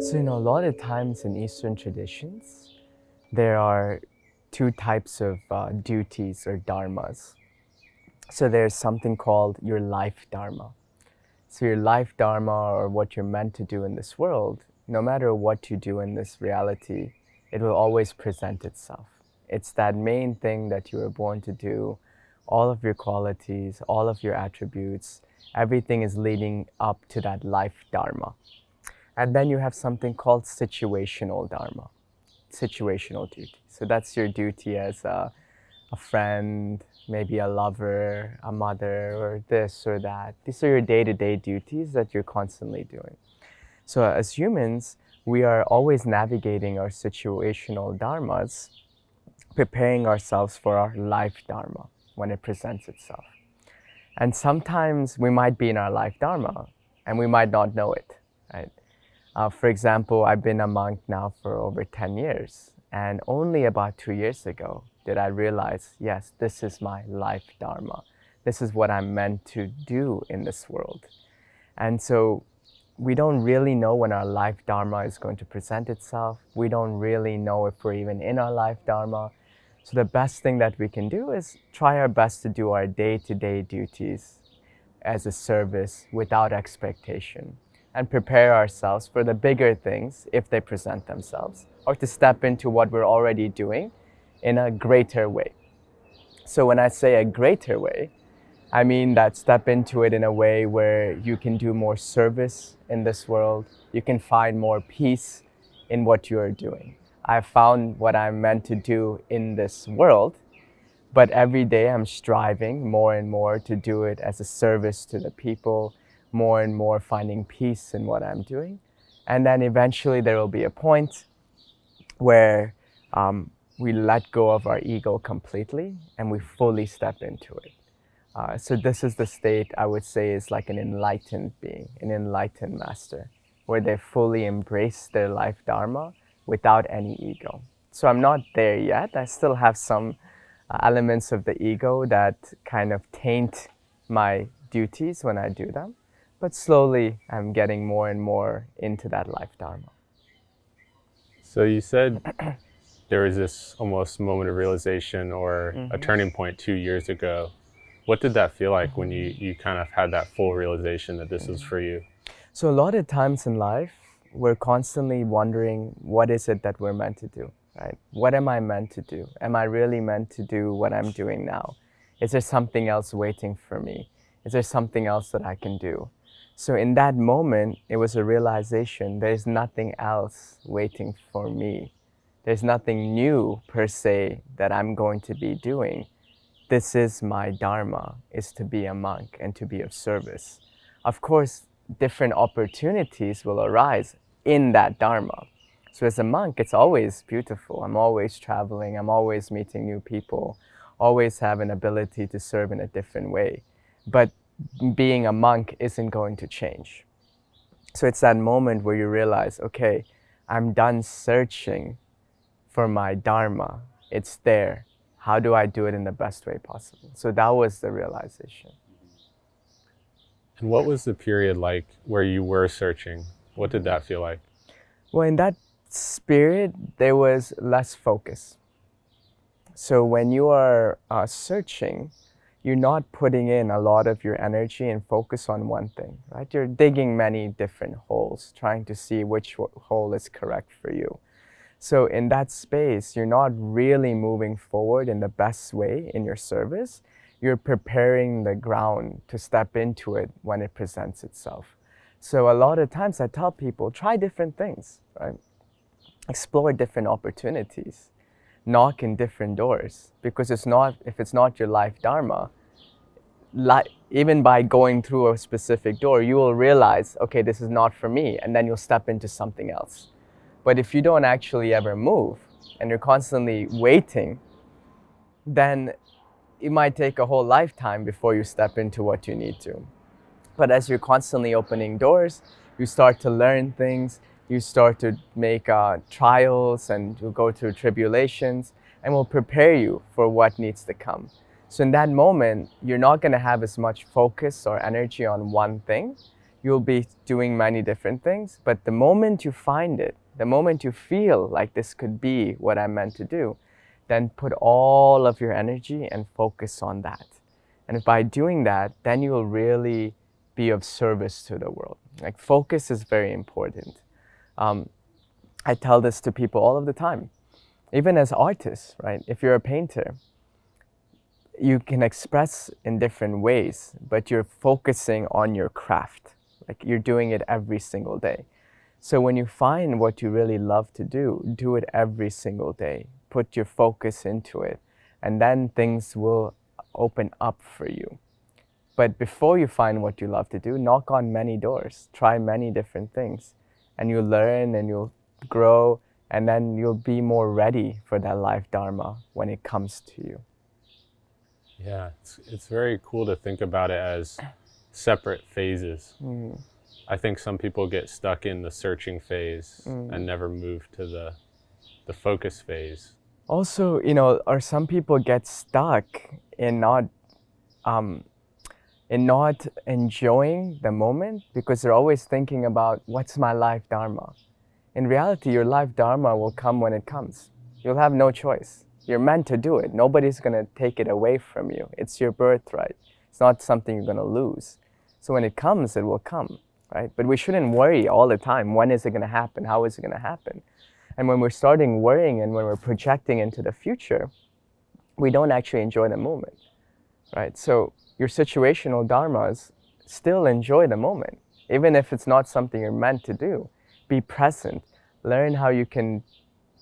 So, a lot of times in Eastern traditions, there are two types of duties or dharmas. So, there's something called your life dharma. So, your life dharma, or what you're meant to do in this world, no matter what you do in this reality, it will always present itself. It's that main thing that you were born to do, all of your qualities, all of your attributes, everything is leading up to that life dharma. And then you have something called situational dharma, situational duty. So that's your duty as a friend, maybe a lover, a mother, or this or that. These are your day-to-day duties that you're constantly doing. So as humans, we are always navigating our situational dharmas, preparing ourselves for our life dharma when it presents itself. And sometimes we might be in our life dharma and we might not know it, right? For example, I've been a monk now for over 10 years, and only about 2 years ago did I realize, yes, this is my life dharma. This is what I'm meant to do in this world. And so we don't really know when our life dharma is going to present itself. We don't really know if we're even in our life dharma. So the best thing that we can do is try our best to do our day-to-day duties as a service without expectation, and prepare ourselves for the bigger things if they present themselves, or to step into what we're already doing in a greater way. So when I say a greater way, I mean that step into it in a way where you can do more service in this world, you can find more peace in what you're doing. I've found what I'm meant to do in this world, but every day I'm striving more and more to do it as a service to the people, more and more finding peace in what I'm doing. And then eventually there will be a point where we let go of our ego completely and we fully step into it. So this is the state I would say is like an enlightened being, an enlightened master, where they fully embrace their life dharma without any ego. So I'm not there yet. I still have some elements of the ego that kind of taint my duties when I do them. But slowly, I'm getting more and more into that life dharma. So you said there was this almost moment of realization or a turning point 2 years ago. What did that feel like when you kind of had that full realization that this was for you? So a lot of times in life, we're constantly wondering, what is it that we're meant to do, right? What am I meant to do? Am I really meant to do what I'm doing now? Is there something else waiting for me? Is there something else that I can do? So in that moment, it was a realization, there's nothing else waiting for me. There's nothing new per se that I'm going to be doing. This is my dharma, is to be a monk and to be of service. Of course, different opportunities will arise in that dharma. So as a monk, it's always beautiful. I'm always traveling, I'm always meeting new people, always have an ability to serve in a different way. But being a monk isn't going to change. So it's that moment where you realize, okay, I'm done searching for my dharma. It's there. How do I do it in the best way possible? So that was the realization. And what was the period like where you were searching? What did that feel like? Well, in that spirit, there was less focus. So when you are searching, you're not putting in a lot of your energy and focus on one thing, right? You're digging many different holes, trying to see which hole is correct for you. So in that space, you're not really moving forward in the best way in your service. You're preparing the ground to step into it when it presents itself. So a lot of times I tell people, try different things, right? Explore different opportunities. Knock in different doors, because if it's not your life dharma, even by going through a specific door, you will realize, okay, this is not for me, and then you'll step into something else. But if you don't actually ever move and you're constantly waiting, then it might take a whole lifetime before you step into what you need to. But as you're constantly opening doors, you start to learn things, you start to make trials and you go through tribulations, and will prepare you for what needs to come. So in that moment, you're not going to have as much focus or energy on one thing. you'll be doing many different things, but the moment you find it, the moment you feel like this could be what I'm meant to do, then put all of your energy and focus on that. And by doing that, then you will really be of service to the world. Like, focus is very important. I tell this to people all of the time, even as artists, right? If you're a painter, you can express in different ways, but you're focusing on your craft. Like, you're doing it every single day. So when you find what you really love to do it every single day. Put your focus into it, and then things will open up for you. But before you find what you love to do, knock on many doors, try many different things, and you'll learn and you'll grow, and then you'll be more ready for that life dharma when it comes to you. Yeah, it's very cool to think about it as separate phases. I think some people get stuck in the searching phase and never move to the focus phase. Also, or some people get stuck in not enjoying the moment because they're always thinking about what's my life dharma. In reality, your life dharma will come when it comes. You'll have no choice. You're meant to do it. Nobody's going to take it away from you. It's your birthright. It's not something you're going to lose. So when it comes, it will come, right? But we shouldn't worry all the time. When is it going to happen? How is it going to happen? And when we're starting worrying and when we're projecting into the future, we don't actually enjoy the moment, right? So your situational dharmas, still enjoy the moment. Even if it's not something you're meant to do, be present. Learn how you can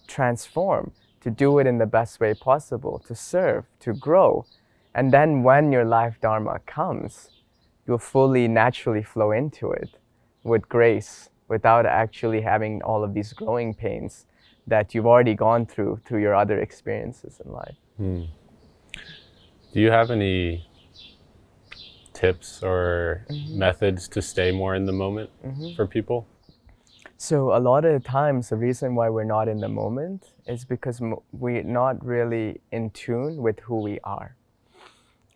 transform to do it in the best way possible, to serve, to grow. And then when your life dharma comes, you'll fully naturally flow into it with grace, without actually having all of these growing pains that you've already gone through your other experiences in life. Do you have any tips or methods to stay more in the moment for people? So a lot of the times, the reason why we're not in the moment is because we're not really in tune with who we are.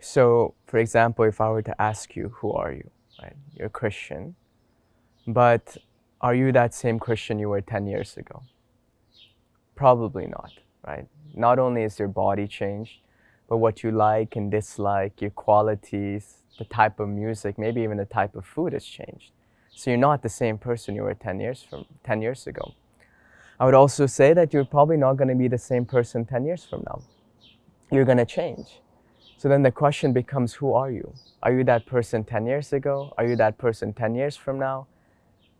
So, for example, if I were to ask you, who are you? Right? You're a Christian, but are you that same Christian you were 10 years ago? Probably not, right? Not only is your body changed, but what you like and dislike, your qualities, the type of music, maybe even the type of food has changed. So you're not the same person you were 10 years ago. I would also say that you're probably not going to be the same person 10 years from now. You're going to change. So then the question becomes, who are you? Are you that person 10 years ago? Are you that person 10 years from now?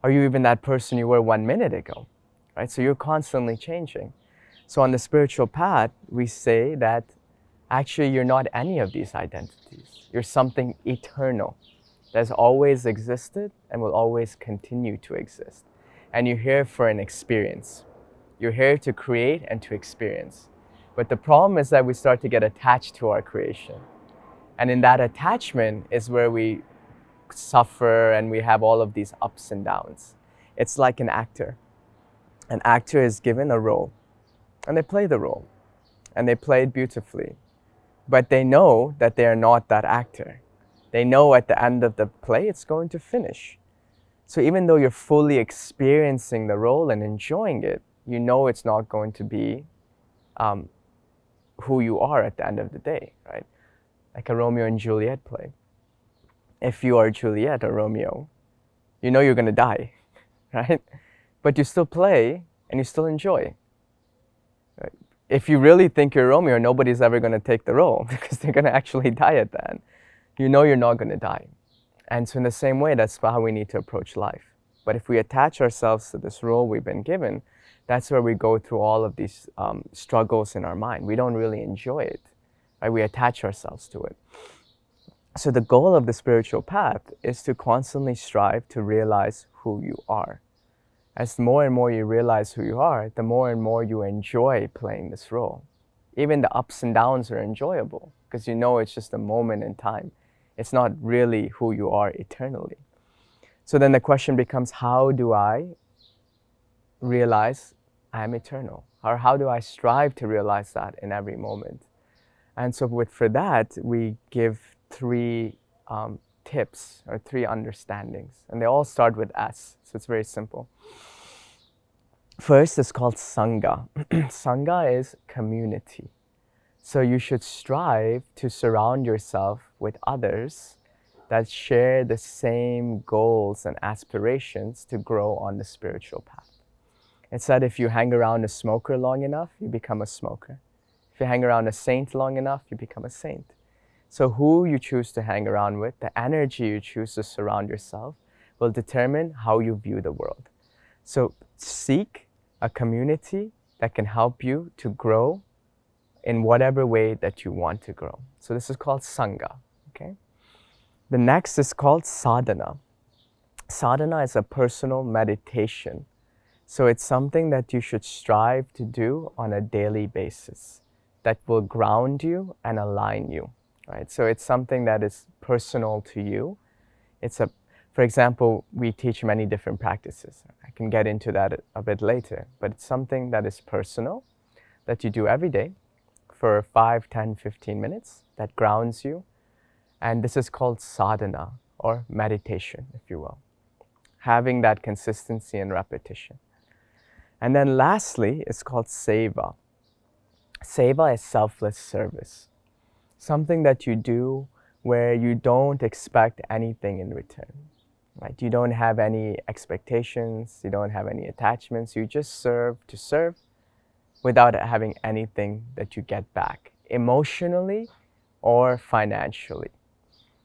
Are you even that person you were 1 minute ago? Right? So you're constantly changing. So on the spiritual path, we say that actually you're not any of these identities. You're something eternal that has always existed and will always continue to exist. And you're here for an experience. You're here to create and to experience. But the problem is that we start to get attached to our creation. And in that attachment is where we suffer and we have all of these ups and downs. It's like an actor. An actor is given a role and they play the role and they play it beautifully. But they know that they are not that actor. They know at the end of the play it's going to finish. So even though you're fully experiencing the role and enjoying it, you know it's not going to be who you are at the end of the day, right? Like a Romeo and Juliet play. If you are Juliet or Romeo, you know you're going to die, right? But you still play and you still enjoy. Right? If you really think you're Romeo, nobody's ever going to take the role because they're going to actually die at the end. You know you're not going to die. And so in the same way, that's how we need to approach life. But if we attach ourselves to this role we've been given, that's where we go through all of these struggles in our mind. We don't really enjoy it, right? We attach ourselves to it. So the goal of the spiritual path is to constantly strive to realize who you are. As more and more you realize who you are, the more and more you enjoy playing this role. Even the ups and downs are enjoyable because you know it's just a moment in time. It's not really who you are eternally. So then the question becomes, how do I realize I am eternal? Or how do I strive to realize that in every moment? And so for that, we give 3 tips or 3 understandings, and they all start with S, so it's very simple. First is called Sangha. Sangha is community. So you should strive to surround yourself with others that share the same goals and aspirations to grow on the spiritual path. It's that if you hang around a smoker long enough, you become a smoker. If you hang around a saint long enough, you become a saint. So who you choose to hang around with, the energy you choose to surround yourself, will determine how you view the world. So seek a community that can help you to grow in whatever way that you want to grow. So this is called Sangha, okay? The next is called Sadhana. Sadhana is a personal meditation. So it's something that you should strive to do on a daily basis that will ground you and align you, right? So it's something that is personal to you. For example, we teach many different practices. I can get into that a bit later, but it's something that is personal, that you do every day for 5, 10, 15 minutes, that grounds you. And this is called sadhana, or meditation, if you will. Having that consistency and repetition. And then lastly, it's called seva. Seva is selfless service. Something that you do where you don't expect anything in return. Right? You don't have any expectations, you don't have any attachments, you just serve to serve without having anything that you get back, emotionally or financially.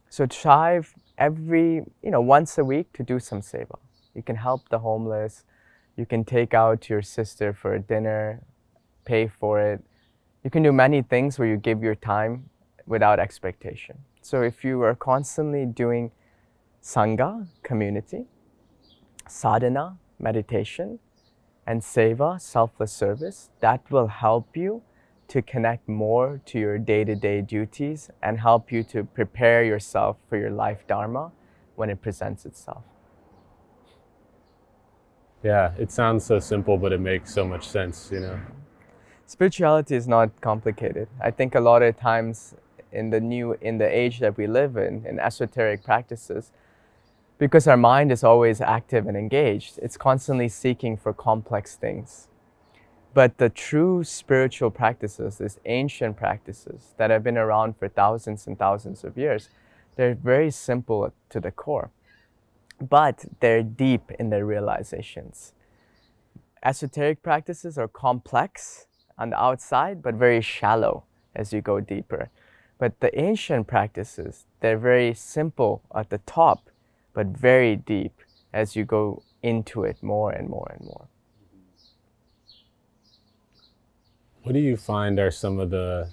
So strive once a week to do some seva. You can help the homeless, you can take out your sister for a dinner, pay for it. You can do many things where you give your time without expectation. So if you are constantly doing Sangha, community, sadhana, meditation, and seva, selfless service, that will help you to connect more to your day-to-day duties and help you to prepare yourself for your life dharma when it presents itself. Yeah, it sounds so simple, but it makes so much sense, Spirituality is not complicated. I think a lot of times in the age that we live in esoteric practices, because our mind is always active and engaged, it's constantly seeking for complex things. But the true spiritual practices, these ancient practices that have been around for thousands and thousands of years, they're very simple to the core, but they're deep in their realizations. Esoteric practices are complex on the outside, but very shallow as you go deeper. But the ancient practices, they're very simple at the top, but very deep as you go into it more and more and more. What do you find are some of the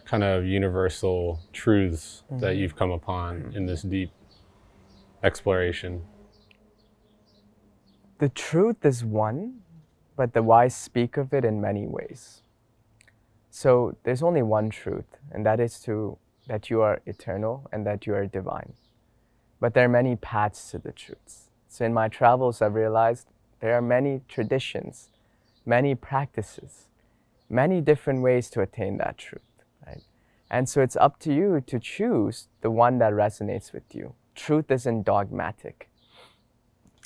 kind of universal truths that you've come upon in this deep exploration? The truth is one, but the wise speak of it in many ways. So there's only one truth, and that is that you are eternal and that you are divine. But there are many paths to the truths. So in my travels, I've realized there are many traditions, many practices, many different ways to attain that truth. Right? And so it's up to you to choose the one that resonates with you. Truth isn't dogmatic.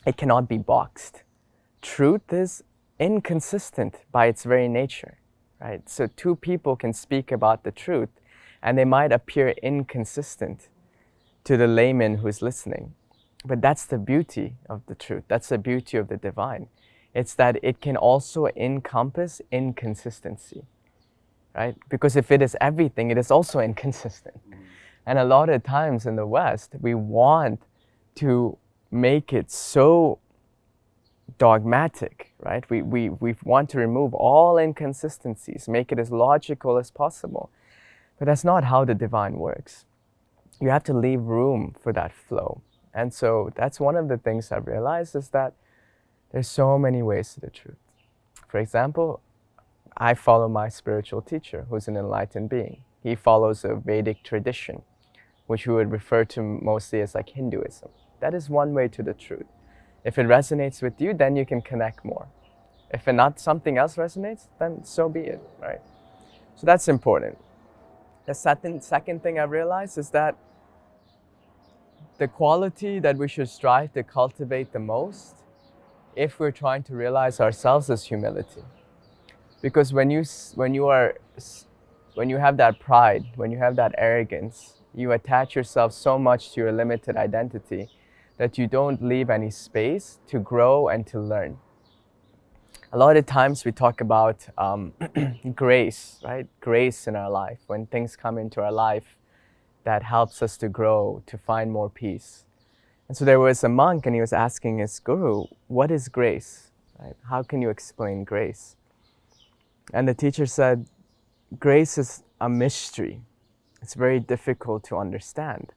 It cannot be boxed. Truth is inconsistent by its very nature. Right? So two people can speak about the truth and they might appear inconsistent to the layman who's listening. But that's the beauty of the truth. That's the beauty of the divine. It's that it can also encompass inconsistency, right? Because if it is everything, it is also inconsistent. And a lot of times in the West, we want to make it so dogmatic, right? We want to remove all inconsistencies, make it as logical as possible. But that's not how the divine works. You have to leave room for that flow. And so that's one of the things I've realized is that there's so many ways to the truth. For example, I follow my spiritual teacher, who's an enlightened being. He follows a Vedic tradition, which we would refer to mostly as like Hinduism. That is one way to the truth. If it resonates with you, then you can connect more. If not something else resonates, then so be it, right? So that's important. The second thing I realized is that the quality that we should strive to cultivate the most, if we're trying to realize ourselves, is humility. Because when you have that pride, when you have that arrogance, you attach yourself so much to your limited identity that you don't leave any space to grow and to learn. A lot of times we talk about grace, right? Grace in our life, when things come into our life that helps us to grow, to find more peace. And so there was a monk and he was asking his guru, what is grace? Right? How can you explain grace? And the teacher said, grace is a mystery. It's very difficult to understand.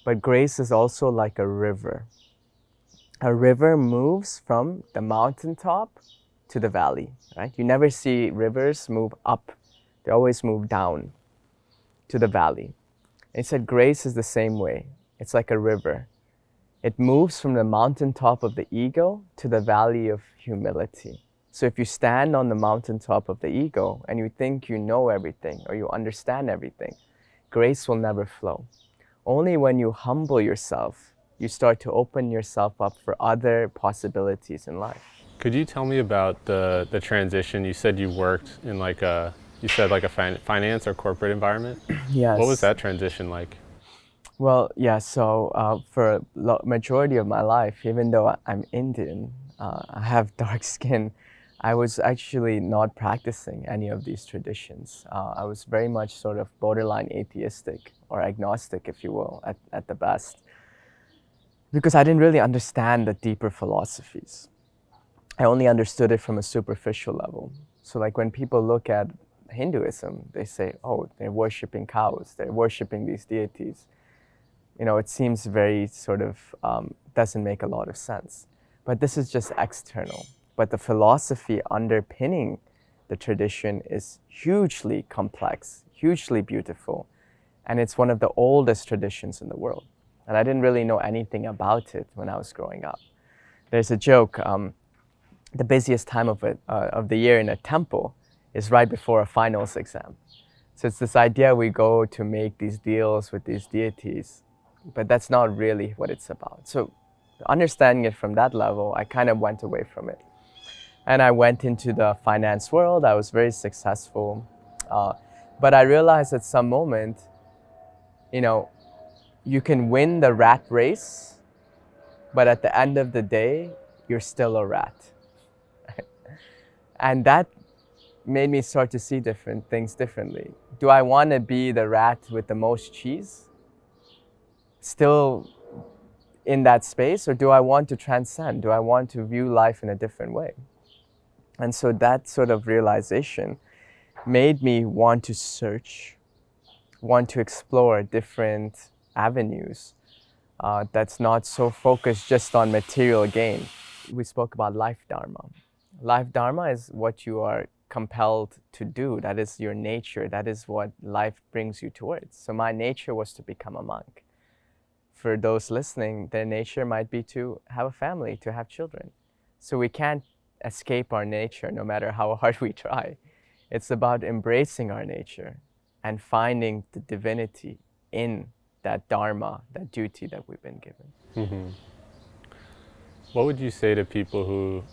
But grace is also like a river. A river moves from the mountaintop to the valley, right? You never see rivers move up. They always move down to the valley. And he said grace is the same way. It's like a river. It moves from the mountaintop of the ego to the valley of humility. So if you stand on the mountaintop of the ego and you think you know everything or you understand everything, grace will never flow. Only when you humble yourself, you start to open yourself up for other possibilities in life. Could you tell me about the transition? You said you worked in like a finance or corporate environment? Yes. What was that transition like? Well, yeah, so for a majority of my life, even though I'm Indian, I have dark skin, I was actually not practicing any of these traditions. I was very much sort of borderline atheistic or agnostic, if you will, at the best, because I didn't really understand the deeper philosophies. I only understood it from a superficial level. So like when people look at Hinduism, they say, oh, they're worshipping cows, they're worshipping these deities. You know, it seems very sort of, doesn't make a lot of sense. But this is just external. But the philosophy underpinning the tradition is hugely complex, hugely beautiful. And it's one of the oldest traditions in the world. And I didn't really know anything about it when I was growing up. There's a joke, the busiest time of the year in a temple is right before a finals exam. So it's this idea we go to make these deals with these deities, but that's not really what it's about. So understanding it from that level, I kind of went away from it. And I went into the finance world. I was very successful. But I realized at some moment, you know, you can win the rat race, but at the end of the day, you're still a rat. And that made me start to see different things differently. Do I want to be the rat with the most cheese, still in that space, or do I want to transcend? Do I want to view life in a different way? And so that sort of realization made me want to search, want to explore different avenues that's not so focused just on material gain. We spoke about life dharma. Life dharma is what you are compelled to do. That is your nature. That is what life brings you towards. So my nature was to become a monk. For those listening, their nature might be to have a family, to have children. So we can't escape our nature no matter how hard we try. It's about embracing our nature and finding the divinity in that dharma, that duty that we've been given. Mm-hmm. What would you say to people who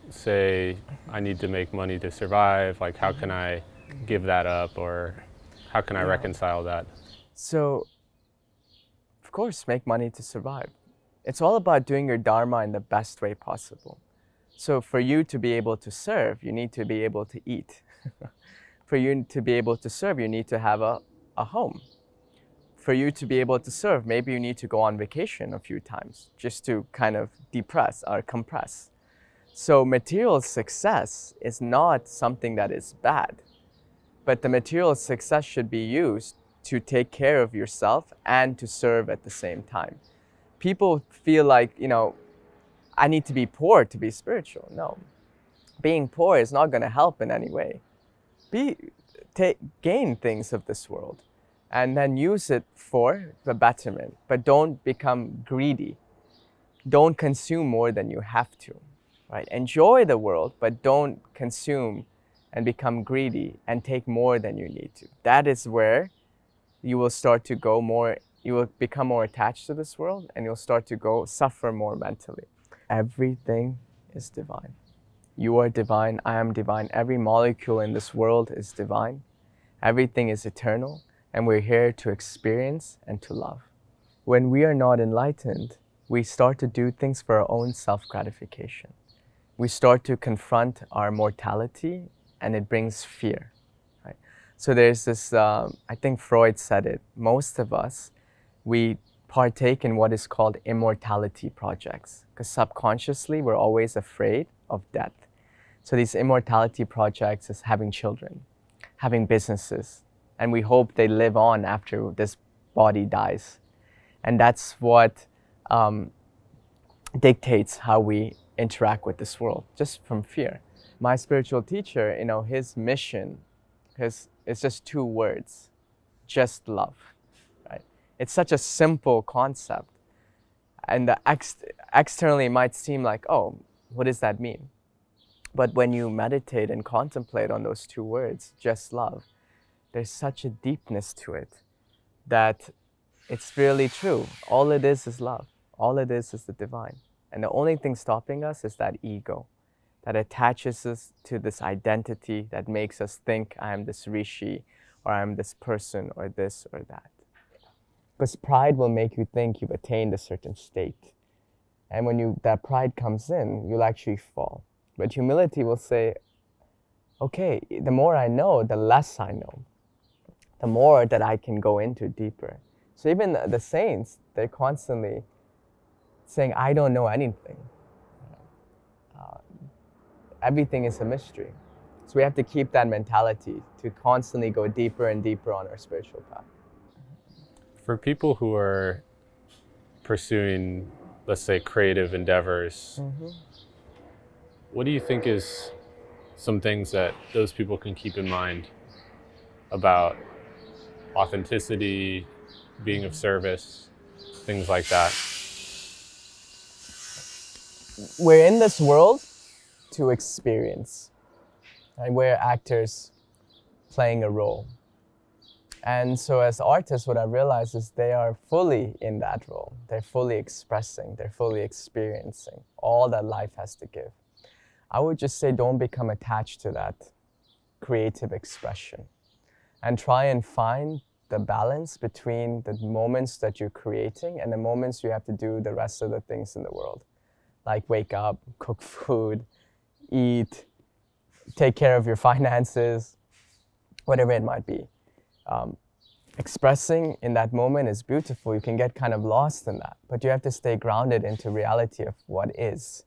say, I need to make money to survive? Like, how can I give that up, or how can I reconcile that? So, of course, make money to survive. It's all about doing your dharma in the best way possible. So for you to be able to serve, you need to be able to eat. For you to be able to serve, you need to have a home. For you to be able to serve, maybe you need to go on vacation a few times just to kind of depress or compress. So material success is not something that is bad, but the material success should be used to take care of yourself and to serve at the same time. People feel like, you know, I need to be poor to be spiritual. No, being poor is not going to help in any way. Gain things of this world and then use it for the betterment, but don't become greedy. Don't consume more than you have to, right? Enjoy the world, but don't consume and become greedy and take more than you need to. That is where you will start to you will become more attached to this world, and you'll start to suffer more mentally. Everything is divine. You are divine, I am divine. Every molecule in this world is divine. Everything is eternal, and we're here to experience and to love. When we are not enlightened, we start to do things for our own self-gratification. We start to confront our mortality, and it brings fear. Right? So there's this, I think Freud said it, most of us, we partake in what is called immortality projects, because subconsciously we're always afraid of death. So these immortality projects is having children, having businesses, and we hope they live on after this body dies. And that's what dictates how we interact with this world, just from fear. My spiritual teacher, his mission, it's just 2 words, just love. Right? It's such a simple concept, and externally it might seem like, oh, what does that mean? But when you meditate and contemplate on those 2 words, just love, there's such a deepness to it that it's really true. All it is love. All it is the divine. And the only thing stopping us is that ego that attaches us to this identity that makes us think I am this rishi, or I am this person, or this or that. Because pride will make you think you've attained a certain state. And when that pride comes in, you'll actually fall. But humility will say, okay, the more I know, the less I know. The more that I can go into deeper. So even the saints, they're constantly saying, I don't know anything. Everything is a mystery. So we have to keep that mentality to constantly go deeper and deeper on our spiritual path. For people who are pursuing, let's say, creative endeavors, what do you think is some things that those people can keep in mind about authenticity, being of service, things like that? We're in this world to experience, and we're actors playing a role. And so as artists, what I realized is they are fully in that role. They're fully expressing, they're fully experiencing all that life has to give. I would just say don't become attached to that creative expression, and try and find the balance between the moments that you're creating and the moments you have to do the rest of the things in the world. Like wake up, cook food, eat, take care of your finances, whatever it might be. Expressing in that moment is beautiful. You can get kind of lost in that, but you have to stay grounded into reality of what is.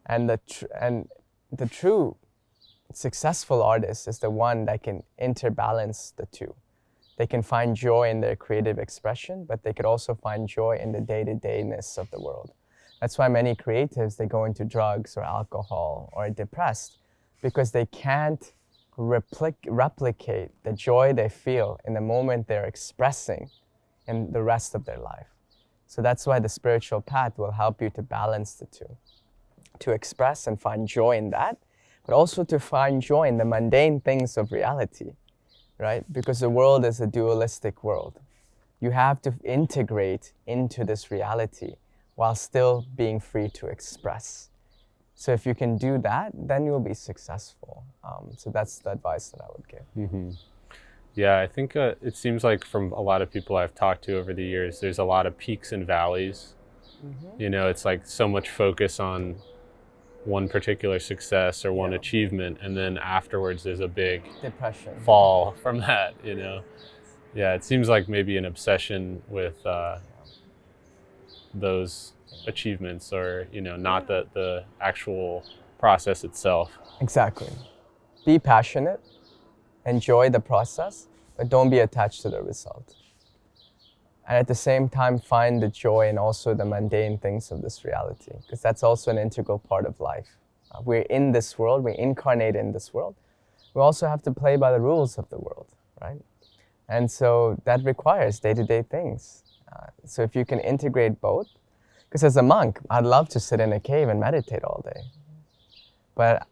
And the true successful artist is the one that can interbalance the 2. They can find joy in their creative expression, but they could also find joy in the day-to-dayness of the world. That's why many creatives, they go into drugs or alcohol or are depressed, because they can't replicate the joy they feel in the moment they're expressing in the rest of their life. So that's why the spiritual path will help you to balance the 2. To express and find joy in that, but also to find joy in the mundane things of reality, right? Because the world is a dualistic world. You have to integrate into this reality while still being free to express. So if you can do that, then you'll be successful. So that's the advice that I would give. Yeah, I think it seems like from a lot of people I've talked to over the years, there's a lot of peaks and valleys. It's like so much focus on one particular success or one achievement, and then afterwards there's a big depression fall from that. Yeah, it seems like maybe an obsession with those achievements, or not the actual process itself. Exactly. Be passionate, enjoy the process, but don't be attached to the result. And at the same time, find the joy in also the mundane things of this reality, because that's also an integral part of life. We're in this world, we incarnate in this world. We also have to play by the rules of the world, right? And so that requires day-to-day things. So if you can integrate both, because as a monk, I'd love to sit in a cave and meditate all day. But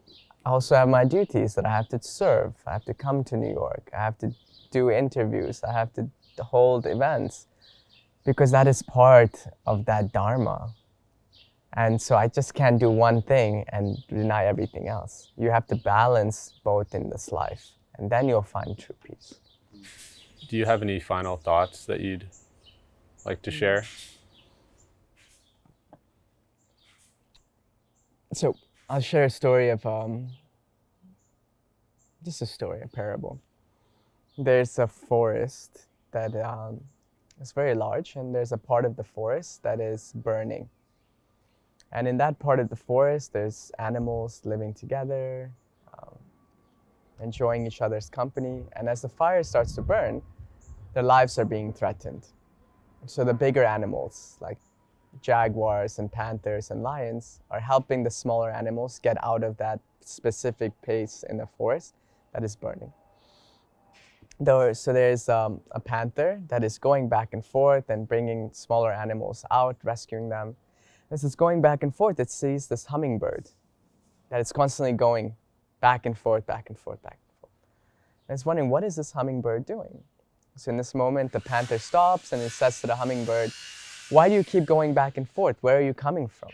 I also have my duties that I have to serve. I have to come to New York. I have to do interviews. I have to hold events, because that is part of that Dharma. And so I just can't do one thing and deny everything else. You have to balance both in this life, and then you'll find true peace. Do you have any final thoughts that you'd like to share? So I'll share a story of, just a story, a parable. There's a forest that is very large, and there's a part of the forest that is burning. And in that part of the forest, there's animals living together, enjoying each other's company. And as the fire starts to burn, their lives are being threatened. So the bigger animals, like jaguars and panthers and lions, are helping the smaller animals get out of that specific place in the forest that is burning. So there's a panther that is going back and forth and bringing smaller animals out, rescuing them. As it's going back and forth, it sees this hummingbird that is constantly going back and forth, back and forth, back and forth. And it's wondering, what is this hummingbird doing? So in this moment, the panther stops and it says to the hummingbird, "Why do you keep going back and forth? Where are you coming from?"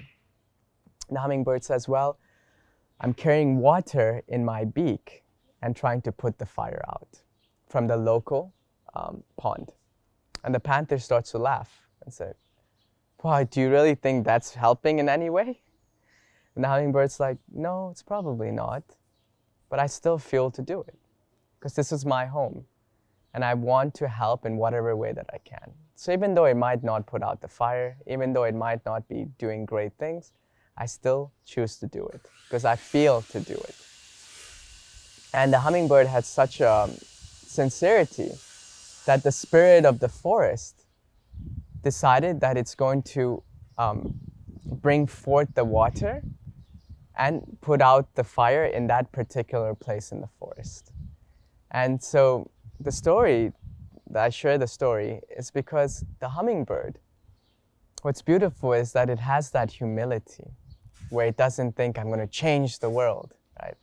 And the hummingbird says, "Well, I'm carrying water in my beak and trying to put the fire out from the local pond." And the panther starts to laugh and say, "Wow, do you really think that's helping in any way?" And the hummingbird's like, "No, it's probably not, but I still feel to do it because this is my home and I want to help in whatever way that I can." So even though it might not put out the fire, even though it might not be doing great things, I still choose to do it because I feel to do it. And the hummingbird had such a sincerity that the spirit of the forest decided that it's going to bring forth the water and put out the fire in that particular place in the forest. And so the story that I share the story is because the hummingbird, what's beautiful is that it has that humility where it doesn't think, "I'm going to change the world," right?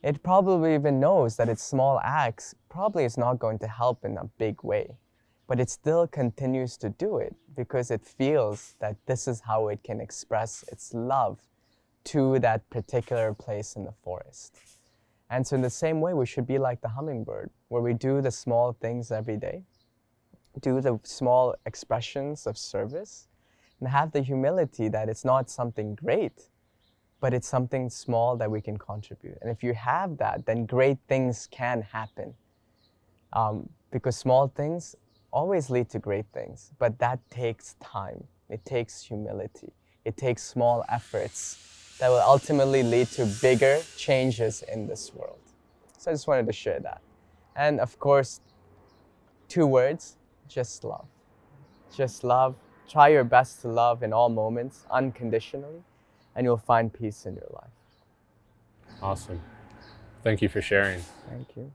It probably even knows that its small acts probably is not going to help in a big way, but it still continues to do it because it feels that this is how it can express its love to that particular place in the forest. And so in the same way, we should be like the hummingbird, where we do the small things every day, do the small expressions of service, and have the humility that it's not something great, but it's something small that we can contribute. And if you have that, then great things can happen. Because small things always lead to great things, but that takes time. It takes humility. It takes small efforts that will ultimately lead to bigger changes in this world. So I just wanted to share that. And of course, 2 words, just love. Just love. Try your best to love in all moments, unconditionally, and you'll find peace in your life. Awesome. Thank you for sharing. Thank you.